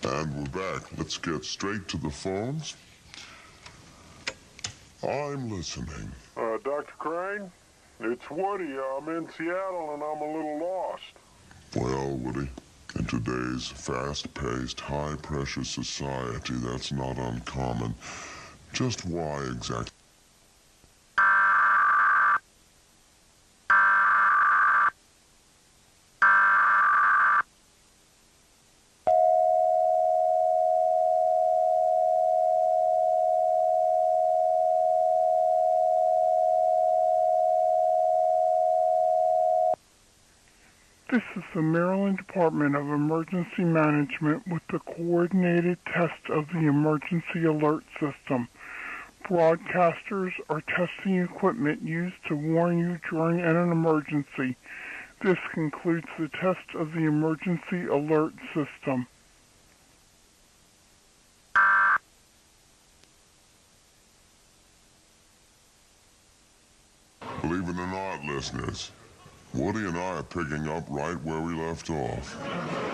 And we're back. Let's get straight to the phones. I'm listening. Dr. Crane? It's Woody. I'm in Seattle and I'm a little lost. Well, Woody, in today's fast-paced, high-pressure society, that's not uncommon. Just why exactly? This is the Maryland Department of Emergency Management with the coordinated test of the emergency alert system. Broadcasters are testing equipment used to warn you during an emergency. This concludes the test of the emergency alert system. Believe it or not, listeners, Woody and I are picking up right where we left off.